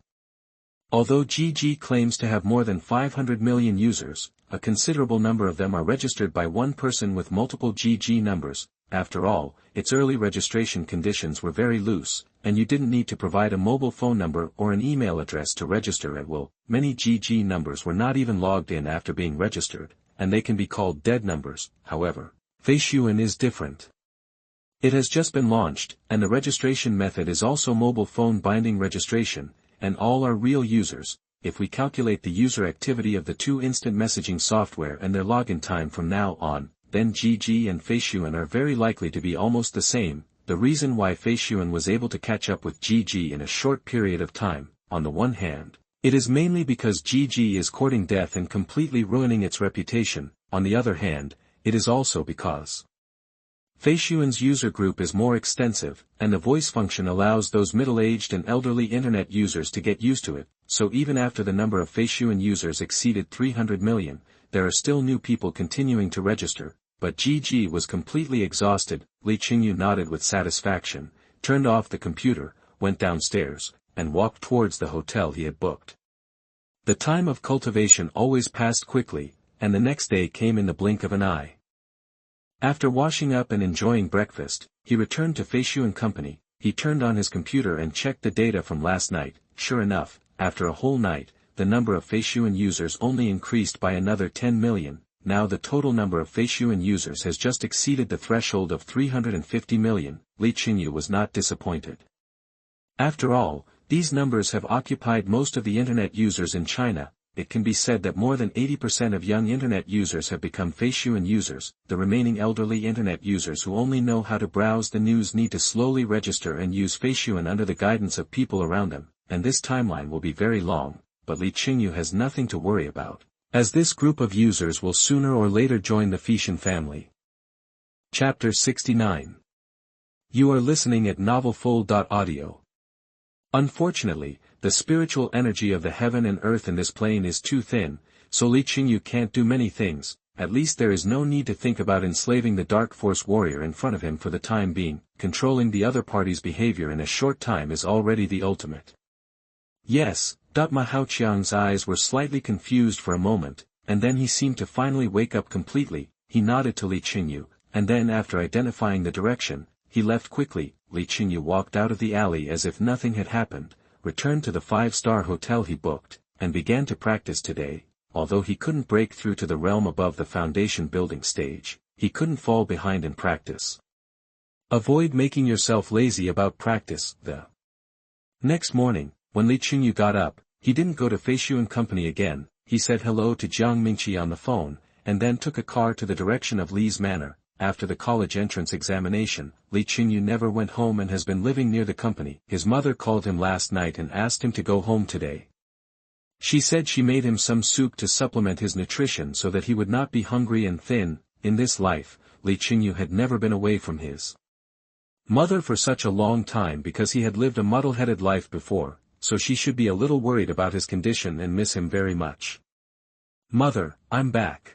A: Although GG claims to have more than 500 million users, a considerable number of them are registered by one person with multiple GG numbers. After all, its early registration conditions were very loose, and you didn't need to provide a mobile phone number or an email address to register at will. Many GG numbers were not even logged in after being registered, and they can be called dead numbers. However, Feishuan is different. It has just been launched, and the registration method is also mobile phone binding registration, and all are real users. If we calculate the user activity of the two instant messaging software and their login time from now on, then GG and Feishuan are very likely to be almost the same. The reason why Feishuan was able to catch up with GG in a short period of time, on the one hand, it is mainly because GG is courting death and completely ruining its reputation. On the other hand, it is also because Feishuan's user group is more extensive, and the voice function allows those middle-aged and elderly internet users to get used to it. So even after the number of Feishuan users exceeded 300 million, there are still new people continuing to register. but Gigi was completely exhausted. Li Qingyu nodded with satisfaction, turned off the computer, went downstairs, and walked towards the hotel he had booked. The time of cultivation always passed quickly, and the next day came in the blink of an eye. After washing up and enjoying breakfast, he returned to Feishu & Company. He turned on his computer and checked the data from last night. Sure enough, after a whole night, the number of Feishu users only increased by another 10 million. Now the total number of Feishu users has just exceeded the threshold of 350 million. Li Qingyu was not disappointed. After all, these numbers have occupied most of the internet users in China. It can be said that more than 80% of young internet users have become Feishu users. The remaining elderly internet users who only know how to browse the news need to slowly register and use Feishu under the guidance of people around them, and this timeline will be very long, but Li Qingyu has nothing to worry about, as this group of users will sooner or later join the Feishu family. Chapter 69. You are listening at novelfull.audio. Unfortunately, the spiritual energy of the heaven and earth in this plane is too thin, so Li Qingyu can't do many things. At least there is no need to think about enslaving the dark force warrior in front of him for the time being. Controlling the other party's behavior in a short time is already the ultimate. Yes. Ma Haoqiang's eyes were slightly confused for a moment, and then he seemed to finally wake up completely. He nodded to Li Qingyu, and then after identifying the direction, he left quickly. Li Qingyu walked out of the alley as if nothing had happened, returned to the 5-star hotel he booked, and began to practice today. Although he couldn't break through to the realm above the foundation building stage, he couldn't fall behind in practice. Avoid making yourself lazy about practice. The next morning, when Li Qingyu got up, he didn't go to Feishu & Company again. He said hello to Jiang Mingqi on the phone, and then took a car to the direction of Li's manor. After the college entrance examination, Li Qingyu never went home and has been living near the company. His mother called him last night and asked him to go home today. She said she made him some soup to supplement his nutrition so that he would not be hungry and thin. In this life, Li Qingyu had never been away from his mother for such a long time because he had lived a muddle-headed life before, so she should be a little worried about his condition and miss him very much. Mother, I'm back.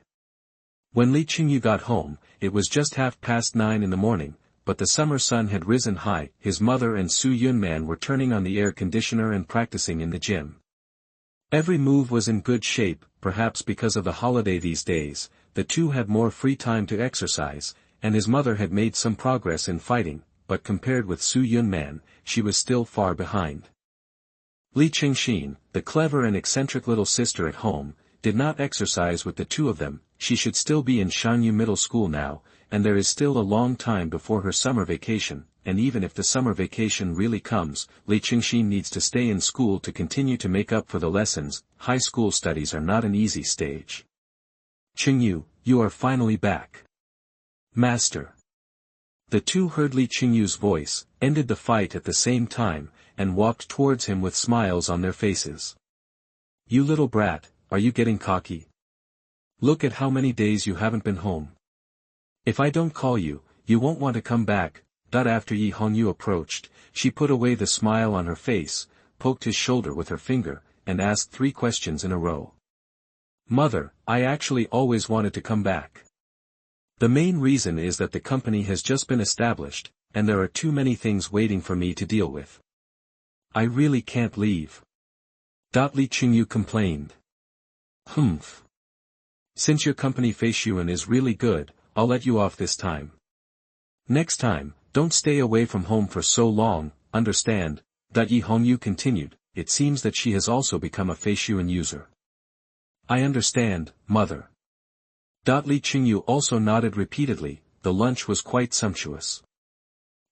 A: When Li Qingyu got home, it was just 9:30 in the morning, but the summer sun had risen high. His mother and Su Yunman were turning on the air conditioner and practicing in the gym. Every move was in good shape. Perhaps because of the holiday these days, the two had more free time to exercise, and his mother had made some progress in fighting, but compared with Su Yunman, she was still far behind. Li Qingxin, the clever and eccentric little sister at home, did not exercise with the two of them. She should still be in Chengyu Middle School now, and there is still a long time before her summer vacation, and even if the summer vacation really comes, Li Qingxin needs to stay in school to continue to make up for the lessons. High school studies are not an easy stage. Chengyu, you are finally back. Master. The two heard Li Qingyu's voice, ended the fight at the same time, and walked towards him with smiles on their faces. You little brat, are you getting cocky? Look at how many days you haven't been home. If I don't call you, you won't want to come back. After Yi Hongyu approached, she put away the smile on her face, poked his shoulder with her finger, and asked 3 questions in a row. Mother, I actually always wanted to come back. The main reason is that the company has just been established, and there are too many things waiting for me to deal with. I really can't leave. Li Qingyu complained. Humph. Since your company Feishuan is really good, I'll let you off this time. Next time, don't stay away from home for so long, understand? Yi Hongyu continued. It seems that she has also become a Feishuan user. I understand, mother. Li Qingyu also nodded repeatedly. The lunch was quite sumptuous.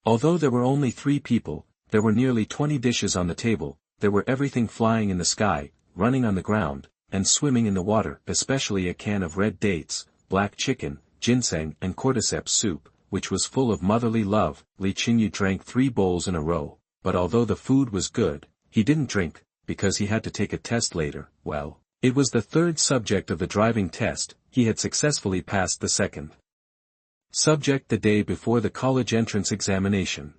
A: Although there were only 3 people, there were nearly 20 dishes on the table. There were everything flying in the sky, running on the ground, and swimming in the water, especially a can of red dates, black chicken, ginseng and cordyceps soup, which was full of motherly love. Li Qingyu drank 3 bowls in a row, but although the food was good, he didn't drink, because he had to take a test later. Well, it was the 3rd subject of the driving test. He had successfully passed the 2nd subject the day before the college entrance examination.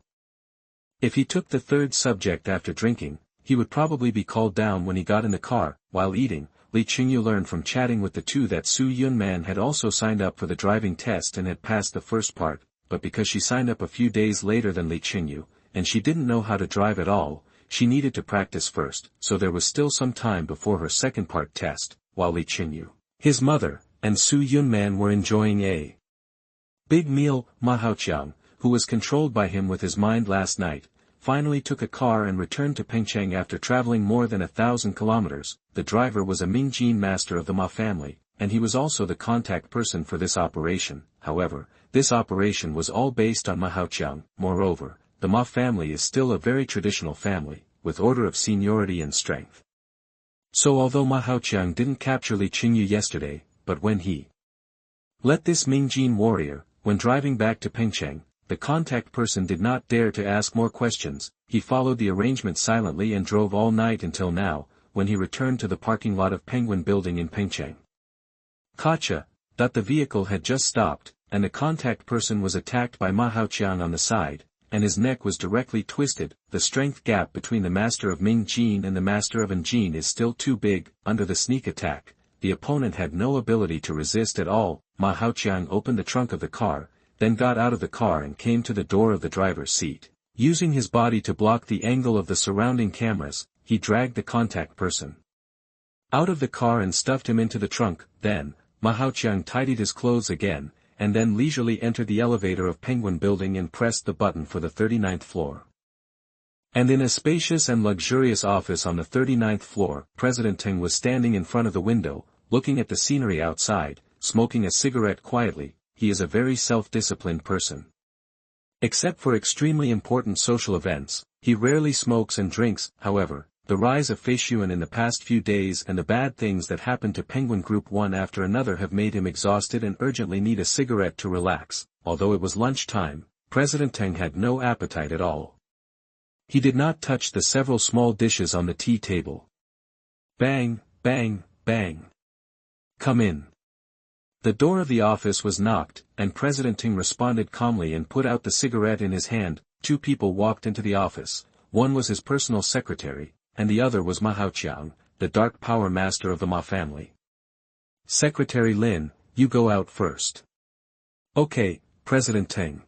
A: If he took the 3rd subject after drinking, he would probably be called down when he got in the car. While eating, Li Chengyu learned from chatting with the two that Su Yunman had also signed up for the driving test and had passed the first part, but because she signed up a few days later than Li Chengyu, and she didn't know how to drive at all, she needed to practice first, so there was still some time before her second part test, while Li Chengyu, his mother, and Su Yunman were enjoying a big meal. Ma Haoqiang, who was controlled by him with his mind last night, finally took a car and returned to Pengcheng after traveling more than 1,000 kilometers. The driver was a Mingjin master of the Ma family, and he was also the contact person for this operation. However, this operation was all based on Ma Haoqiang. Moreover, the Ma family is still a very traditional family, with order of seniority and strength. So although Ma Haoqiang didn't capture Li Chengyu yesterday, but when he let this Mingjin warrior, when driving back to Pengcheng, the contact person did not dare to ask more questions. He followed the arrangement silently and drove all night until now, when he returned to the parking lot of Penguin Building in Pengcheng. Gotcha! The vehicle had just stopped, and the contact person was attacked by Ma Haoqiang on the side, and his neck was directly twisted. The strength gap between the master of Mingjin and the master of Anjin is still too big. Under the sneak attack, the opponent had no ability to resist at all. Ma Haoqiang opened the trunk of the car, then got out of the car and came to the door of the driver's seat. Using his body to block the angle of the surrounding cameras, he dragged the contact person out of the car and stuffed him into the trunk. Then, Ma Haoqiang tidied his clothes again, and then leisurely entered the elevator of Penguin Building and pressed the button for the 39th floor. And in a spacious and luxurious office on the 39th floor, President Teng was standing in front of the window, looking at the scenery outside, smoking a cigarette quietly. He is a very self-disciplined person. Except for extremely important social events, he rarely smokes and drinks. However, the rise of Feishuan in the past few days and the bad things that happened to Penguin Group one after another have made him exhausted and urgently need a cigarette to relax. Although it was lunchtime, President Teng had no appetite at all. He did not touch the several small dishes on the tea table. Bang, bang, bang. Come in. The door of the office was knocked, and President Teng responded calmly and put out the cigarette in his hand. Two people walked into the office. One was his personal secretary, and the other was Ma Haoqiang, the dark power master of the Ma family. Secretary Lin, you go out first. Okay, President Teng.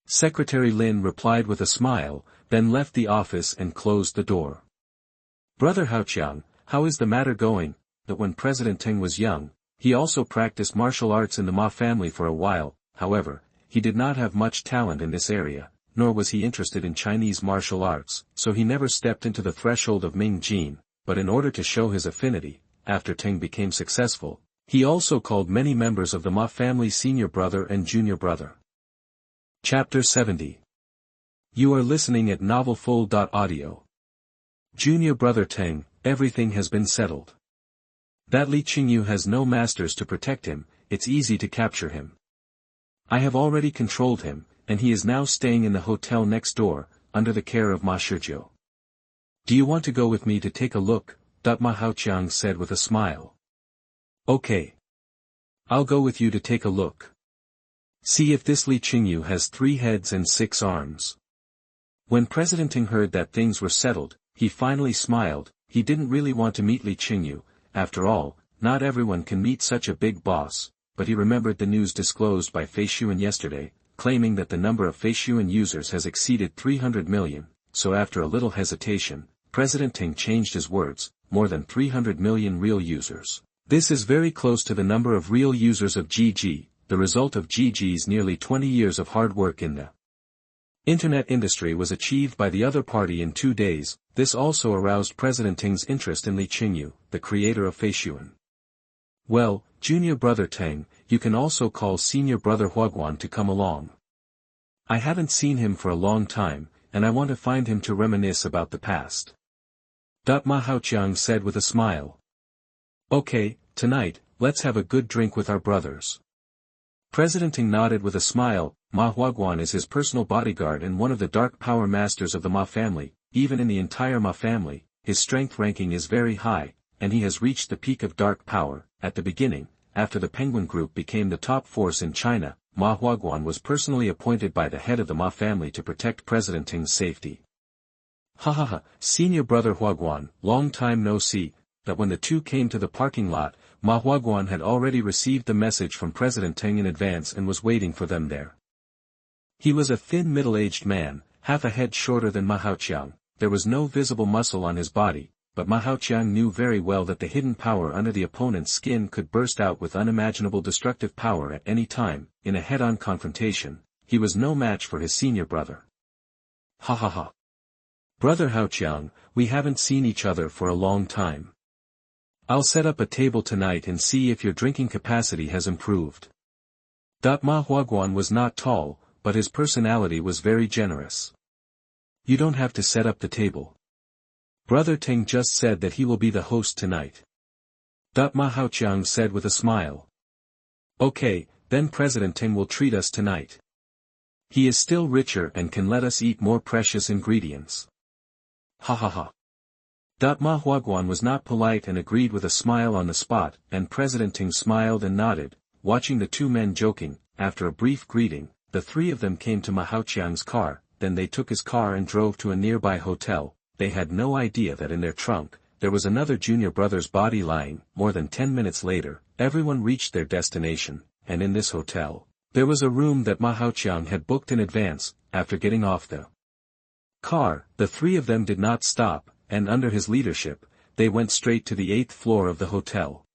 A: Secretary Lin replied with a smile, then left the office and closed the door. Brother Haoqiang, how is the matter going? That when President Teng was young, he also practiced martial arts in the Ma family for a while. However, he did not have much talent in this area, nor was he interested in Chinese martial arts, so he never stepped into the threshold of Mingjin. But in order to show his affinity, after Teng became successful, he also called many members of the Ma family senior brother and junior brother. Chapter 70. You are listening at novelfull.audio. Junior brother Teng, everything has been settled. That Li Chengyu has no masters to protect him, it's easy to capture him. I have already controlled him, and he is now staying in the hotel next door, under the care of Ma Shizhou. Do you want to go with me to take a look? Ma Haoqiang said with a smile. Okay. I'll go with you to take a look. See if this Li Chengyu has 3 heads and 6 arms. When President Teng heard that things were settled, he finally smiled. He didn't really want to meet Li Chengyu. After all, not everyone can meet such a big boss, but he remembered the news disclosed by Feishuan yesterday, claiming that the number of Feishuan users has exceeded 300 million, so after a little hesitation, President Teng changed his words, more than 300 million real users. This is very close to the number of real users of GG, the result of GG's nearly 20 years of hard work in the internet industry was achieved by the other party in 2 days. This also aroused President Teng's interest in Li Chengyu, the creator of Feishuan. Well, junior brother Teng, you can also call senior brother Huaguan to come along. I haven't seen him for a long time, and I want to find him to reminisce about the past. Ma Haoqiang said with a smile. Okay, tonight, let's have a good drink with our brothers. President Teng nodded with a smile. Ma Huaguan is his personal bodyguard and one of the dark power masters of the Ma family. Even in the entire Ma family, his strength ranking is very high, and he has reached the peak of dark power. At the beginning, after the Penguin Group became the top force in China, Ma Huaguan was personally appointed by the head of the Ma family to protect President Teng's safety. Ha ha ha, senior brother Huaguan, long time no see. that when the two came to the parking lot, Ma Huaguan had already received the message from President Teng in advance and was waiting for them there. He was a thin middle-aged man, half a head shorter than Ma Haoqiang. There was no visible muscle on his body, but Ma Haoqiang knew very well that the hidden power under the opponent's skin could burst out with unimaginable destructive power at any time. In a head-on confrontation, he was no match for his senior brother. Ha ha ha. Brother Haoqiang, we haven't seen each other for a long time. I'll set up a table tonight and see if your drinking capacity has improved. Ma Huaguan was not tall, but his personality was very generous. You don't have to set up the table. Brother Teng just said that he will be the host tonight. Ma Haoqiang said with a smile. Okay, then President Teng will treat us tonight. He is still richer and can let us eat more precious ingredients. Ha ha ha. Ma Huaguan was not polite and agreed with a smile on the spot, and President Teng smiled and nodded, watching the two men joking. After a brief greeting, the three of them came to Ma Haoqiang's car, then they took his car and drove to a nearby hotel. They had no idea that in their trunk, there was another junior brother's body lying. More than 10 minutes later, everyone reached their destination, and in this hotel, there was a room that Ma Haoqiang had booked in advance. After getting off the car, the three of them did not stop, and under his leadership, they went straight to the 8th floor of the hotel.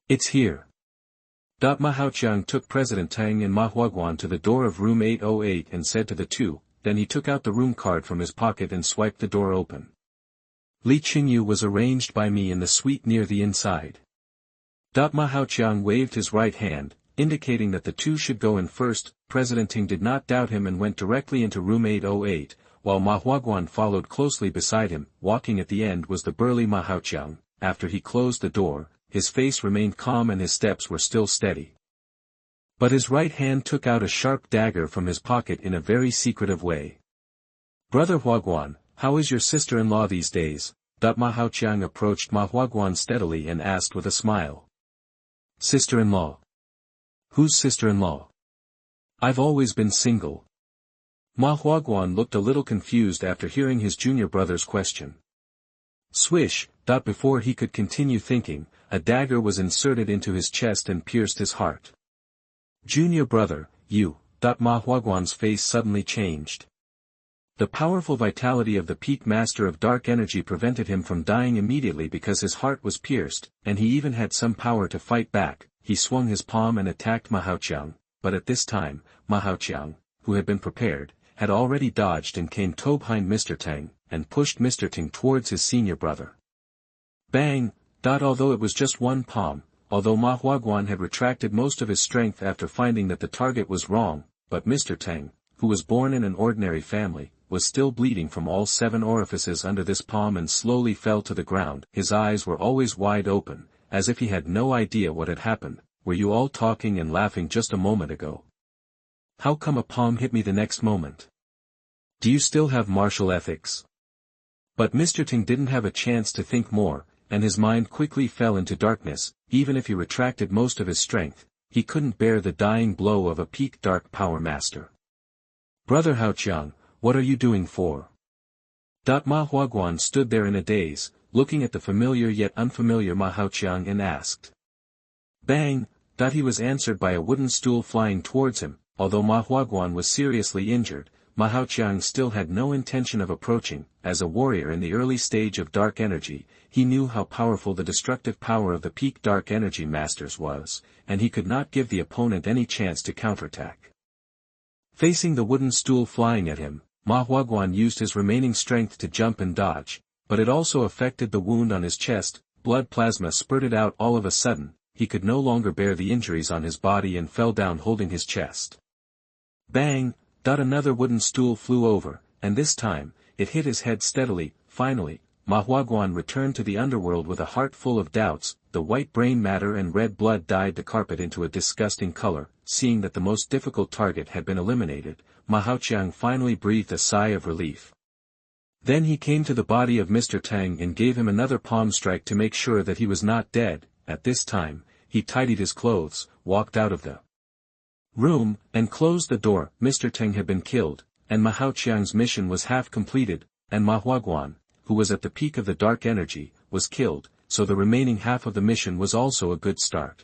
A: It's here. Ma Haoqiang took President Teng and Ma Huaguan to the door of room 808 and said to the two, then he took out the room card from his pocket and swiped the door open. Li Chengyu was arranged by me in the suite near the inside. Ma Haoqiang waved his right hand, indicating that the two should go in first. President Teng did not doubt him and went directly into room 808, while Ma Huaguan followed closely beside him. Walking at the end was the burly Ma Haoqiang. After he closed the door, his face remained calm and his steps were still steady. But his right hand took out a sharp dagger from his pocket in a very secretive way. Brother Huaguan, how is your sister-in-law these days? Ma Haoqiang approached Ma Huaguan steadily and asked with a smile. Sister-in-law? Whose sister-in-law? I've always been single. Ma Huaguan looked a little confused after hearing his junior brother's question. Swish. Before he could continue thinking, a dagger was inserted into his chest and pierced his heart. Junior brother, you. Ma Huaguan's face suddenly changed. The powerful vitality of the peak master of dark energy prevented him from dying immediately because his heart was pierced, and he even had some power to fight back. He swung his palm and attacked Ma Haoqiang, but at this time, Ma Haoqiang, who had been prepared, had already dodged and came behind Mr. Teng, and pushed Mr. Teng towards his senior brother. Bang! Although it was just one palm, although Ma Huaguan had retracted most of his strength after finding that the target was wrong, but Mr. Teng, who was born in an ordinary family, was still bleeding from all 7 orifices under this palm and slowly fell to the ground. His eyes were always wide open, as if he had no idea what had happened. Were you all talking and laughing just a moment ago? How come a palm hit me the next moment? Do you still have martial ethics? But Mr. Teng didn't have a chance to think more, and his mind quickly fell into darkness. Even if he retracted most of his strength, he couldn't bear the dying blow of a peak dark power master. Brother Haoqiang, what are you doing for? Ma Huaguan stood there in a daze, looking at the familiar yet unfamiliar Ma Haoqiang and asked. Bang! He was answered by a wooden stool flying towards him. Although Ma Huaguan was seriously injured, Ma Haoqiang still had no intention of approaching. As a warrior in the early stage of dark energy, he knew how powerful the destructive power of the peak dark energy masters was, and he could not give the opponent any chance to counterattack. Facing the wooden stool flying at him, Ma Huaguan used his remaining strength to jump and dodge, but it also affected the wound on his chest. Blood plasma spurted out all of a sudden. He could no longer bear the injuries on his body and fell down holding his chest. Bang! Another wooden stool flew over, and this time, it hit his head steadily. Finally, Ma Huaguan returned to the underworld with a heart full of doubts. The white brain matter and red blood dyed the carpet into a disgusting color. Seeing that the most difficult target had been eliminated, Ma Haoqiang finally breathed a sigh of relief. Then he came to the body of Mr. Teng and gave him another palm strike to make sure that he was not dead. At this time, he tidied his clothes, walked out of the room, and closed the door. Mr. Teng had been killed, and Ma Haoqiang's mission was half completed, and Ma Huaguan, who was at the peak of the dark energy, was killed. so the remaining half of the mission was also a good start.